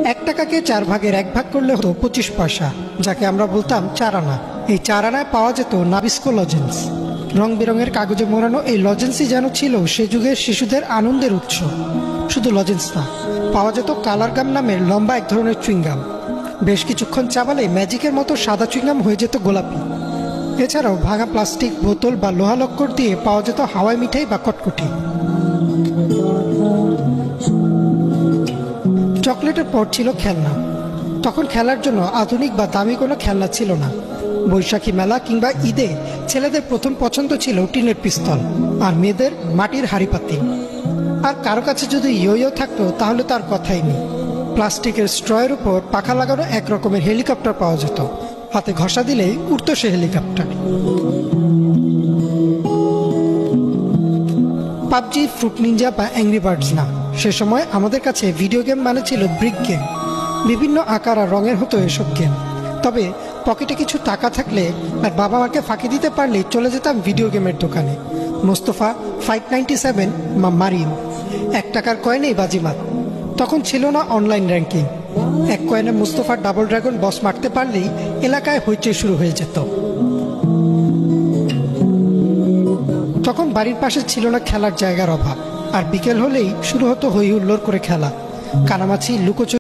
1 টাকাকে 4 ভাগের 1 ভাগ করলে হতো 25 পয়সা, যাকে আমরা বলতাম 4 আনা। এই 4 আনায় পাওয়া যেত নাবিস্কো লজেন্স। রং বেরঙের কাগজে মোড়ানো এই লজেন্সই যেন ছিল সে যুগের শিশুদের আনন্দের উৎস। শুধু লজেন্স না, পাওয়া যেত কালার গাম নামের লম্বা এক ধরনের চুইংগাম। বেশ কিছুক্ষণ চাবালে ম্যাজিকের মতো সাদা চুইংগাম হয়ে যেত গোলাপি। এছাড়াও ভাঙা প্লাস্টিক বোতল বা লোহা লক্কর দিয়ে পাওয়া যেত হাওয়াই মিঠাই বা কটকটি। চকলেটের পর ছিল খেলনা। তখন খেলার জন্য আধুনিক বা দামি কোনো খেলনা ছিল না। বৈশাখী মেলা কিংবা ঈদে ছেলেদের প্রথম পছন্দ ছিল টিনের পিস্তল, আর মেয়েদের মাটির হাঁড়ি পাতিল। আর কারো কাছে যদি ইয়ো থাকতো তাহলে তার কথাই নেই। প্লাস্টিকের স্ট্রয়ের উপর পাখা লাগানো এক রকমের হেলিকপ্টার পাওয়া যেত, হাতে ঘষা দিলেই উড়তো সে হেলিকপ্টার। পাবজি, ফ্রুট নিনজা বা অ্যাংরি বার্ডস না, সে সময় আমাদের কাছে ভিডিও গেম মানে ছিল ব্রিক গেম। বিভিন্ন আকার আর রঙের হতো এসব গেম। তবে পকেটে কিছু টাকা থাকলে আর বাবা মাকে ফাঁকি দিতে পারলে চলে যেতাম ভিডিও গেমের দোকানে। মোস্তফা, 597 বা মারিন। 1 টাকার কয়েনেই বাজিমাত। তখন ছিল না অনলাইন র্যাঙ্কিং। 1 কয়েনে মোস্তফার ডাবল ড্রাগন বস মারতে পারলেই এলাকায় হইচই শুরু হয়ে যেত। তখন বাড়ির পাশে ছিল না খেলার জায়গার অভাব, আর বিকেল হলেই শুরু হতো হই হুল্লোড় করে খেলা। কানামাছি, লুকোচুরি